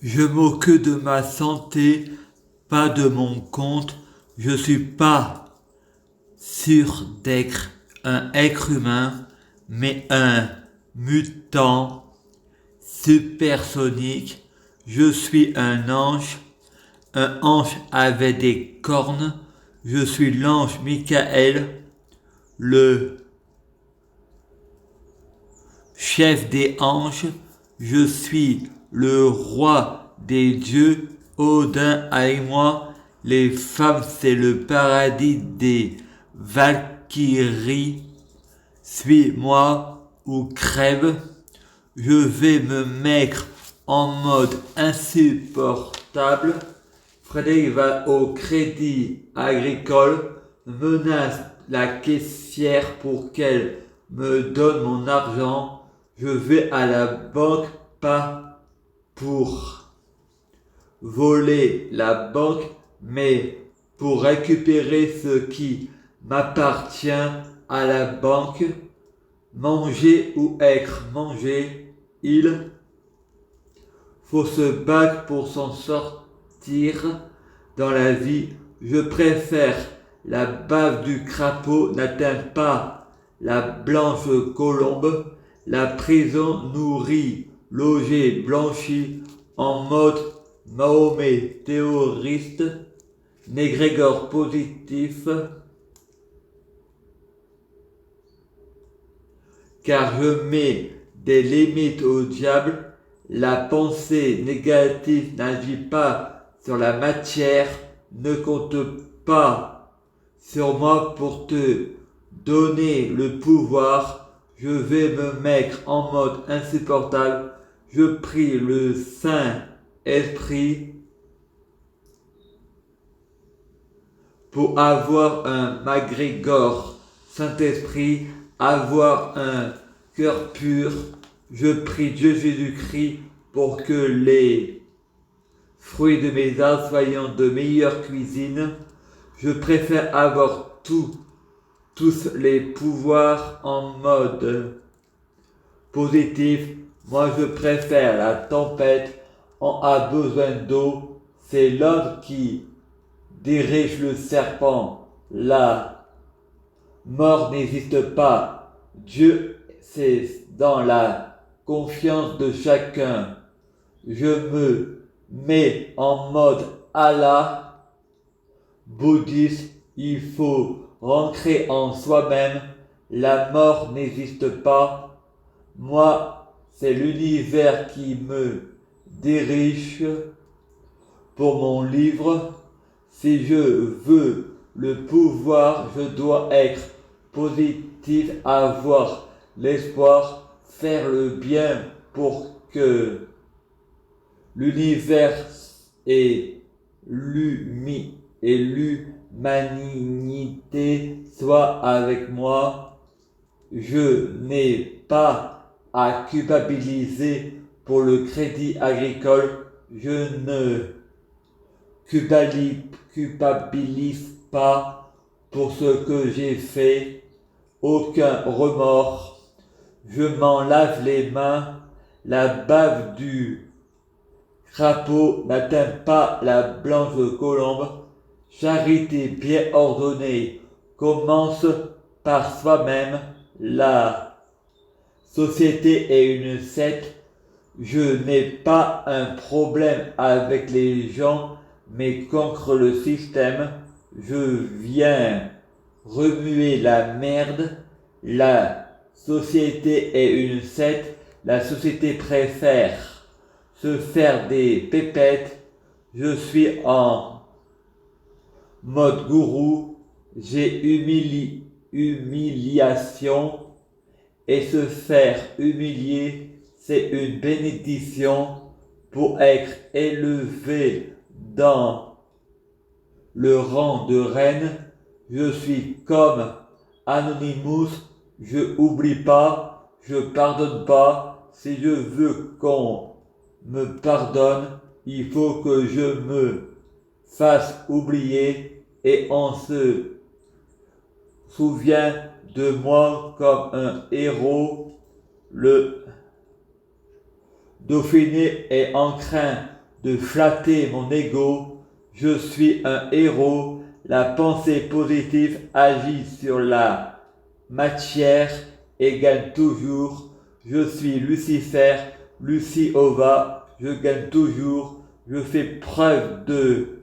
Je m'occupe de ma santé, pas de mon compte. Je suis pas sûr d'être un être humain, mais un mutant supersonique. Je suis un ange avec des cornes. Je suis l'ange Michael, le chef des anges. Je suis le roi des dieux. Odin avec moi. Les femmes, c'est le paradis des Valkyries. Suis-moi ou crève. Je vais me mettre en mode insupportable. Frédéric va au crédit agricole, menace la caissière pour qu'elle me donne mon argent. Je vais à la banque pas pour voler la banque, mais pour récupérer ce qui m'appartient à la banque. Manger ou être mangé, il faut se battre pour s'en sortir dans la vie. Je préfère la bave du crapaud n'atteint pas la blanche colombe. La prison nourrit, logée, blanchie en mode Mahomet terroriste, Négrégor positif, car je mets des limites au diable. La pensée négative n'agit pas sur la matière, ne compte pas sur moi pour te donner le pouvoir. Je vais me mettre en mode insupportable. Je prie le Saint-Esprit pour avoir un Magrégor Saint-Esprit, avoir un cœur pur. Je prie Dieu Jésus-Christ pour que les fruits de mes arts soient de meilleure cuisine. Je préfère avoir tous les pouvoirs en mode positif. Moi, je préfère la tempête. On a besoin d'eau. C'est l'homme qui dirige le serpent. La mort n'existe pas. Dieu, c'est dans la confiance de chacun. Je me mets en mode Allah, bouddhiste. Il faut rentrer en soi-même. La mort n'existe pas. Moi, c'est l'univers qui me dirige pour mon livre. Si je veux le pouvoir, je dois être positif, avoir l'espoir, faire le bien pour que l'univers et l'humanité soient avec moi. Je n'ai pas à culpabiliser pour le crédit agricole. Je ne culpabilise pas pour ce que j'ai fait. Aucun remords. Je m'en lave les mains. La bave du crapaud n'atteint pas la blanche colombe. Charité bien ordonnée commence par soi-même. La société est une secte. Je n'ai pas un problème avec les gens, mais contre le système. Je viens remuer la merde. La société est une secte. La société préfère se faire des pépettes. Je suis en mode gourou. J'ai humiliation. Et se faire humilier, c'est une bénédiction pour être élevé dans le rang de reine. Je suis comme Anonymous, je oublie pas, je pardonne pas. Si je veux qu'on me pardonne, il faut que je me fasse oublier et on se souvient de moi comme un héros. Le Dauphiné est en train de flatter mon ego. Je suis un héros. La pensée positive agit sur la matière et gagne toujours. Je suis Lucifer, Luciova, je gagne toujours. Je fais preuve de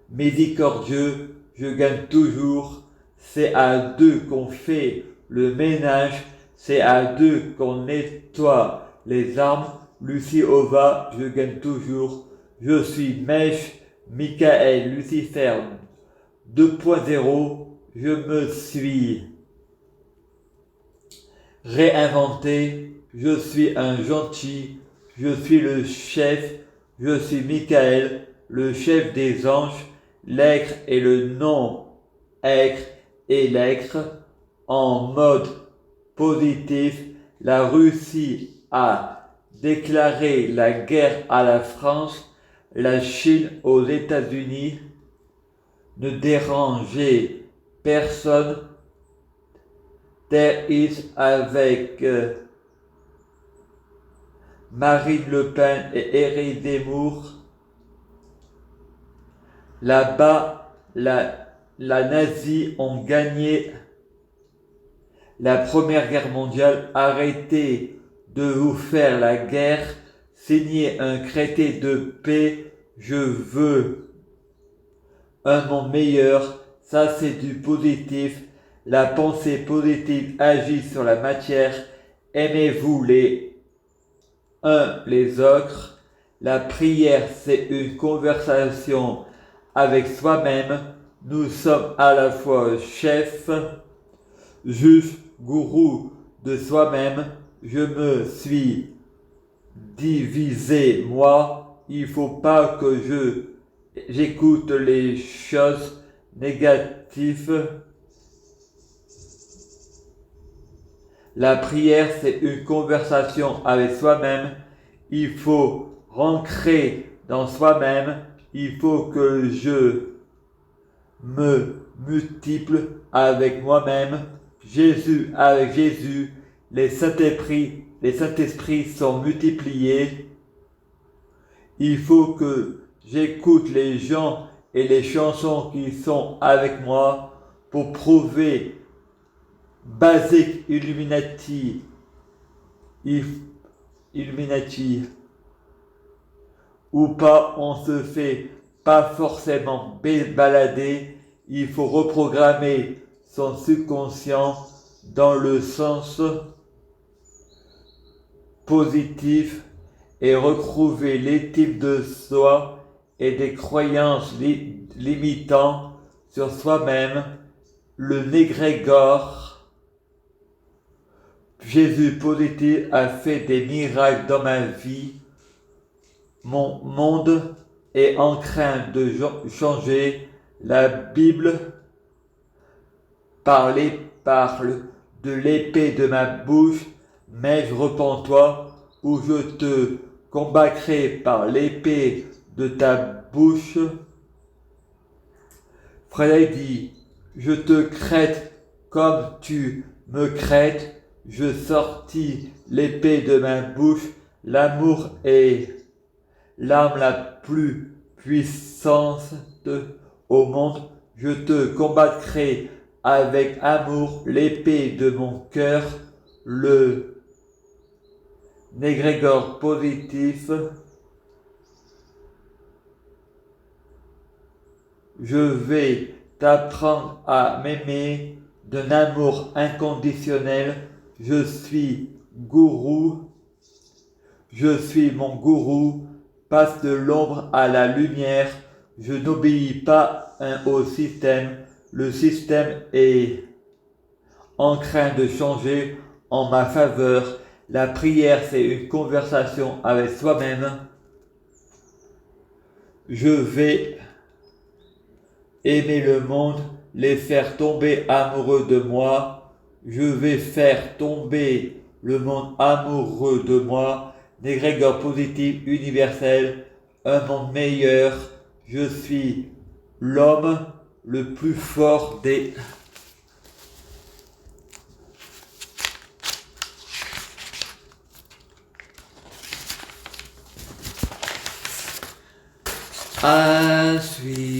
miséricordieux, je gagne toujours. C'est à deux qu'on fait le ménage, c'est à deux qu'on nettoie les armes. Luciova, je gagne toujours. Je suis Mèche, Michael, Lucifer 2.0. Je me suis réinventé. Je suis un gentil. Je suis le chef. Je suis Michael, le chef des anges. L'être et le non-être et l'être en mode positif. La Russie a déclaré la guerre à la France, la Chine aux États-Unis. Ne dérangez personne. There is avec Marine Le Pen et Éric Zemmour. Là-bas, la nazie ont gagné la Première Guerre mondiale. Arrêtez de vous faire la guerre. Signez un traité de paix. Je veux un monde meilleur. Ça, c'est du positif. La pensée positive agit sur la matière. Aimez-vous les uns les autres. La prière, c'est une conversation avec soi-même. Nous sommes à la fois chef, juge, gourou de soi-même. Je me suis divisé, moi. Il faut pas que j'écoute les choses négatives. La prière, c'est une conversation avec soi-même. Il faut rentrer dans soi-même. Il faut que je me multiplie avec moi-même. Jésus avec Jésus. Les Saint-Esprits sont multipliés. Il faut que j'écoute les gens et les chansons qui sont avec moi pour prouver Basic Illuminati ou pas, on se fait pas forcément balader. Il faut reprogrammer son subconscient dans le sens positif et retrouver l'éthique de soi et des croyances limitantes sur soi-même. Le négrégore Jésus positif a fait des miracles dans ma vie. Mon monde est en train de changer. La Bible parle de l'épée de ma bouche, mais je repens-toi ou je te combattrai par l'épée de ta bouche. Frédéric dit, je te crête comme tu me crêtes. Je sortis l'épée de ma bouche. L'amour est l'arme la plus puissante au monde. Je te combattrai avec amour l'épée de mon cœur, le négrégore positif. Je vais t'apprendre à m'aimer d'un amour inconditionnel. Je suis gourou. Je suis mon gourou. Passe de l'ombre à la lumière. Je n'obéis pas au système. Le système est en train de changer en ma faveur. La prière, c'est une conversation avec soi-même. Je vais aimer le monde, les faire tomber amoureux de moi. Je vais faire tomber le monde amoureux de moi. Négrégore positif universel, un monde meilleur. Je suis l'homme le plus fort des... à suivre.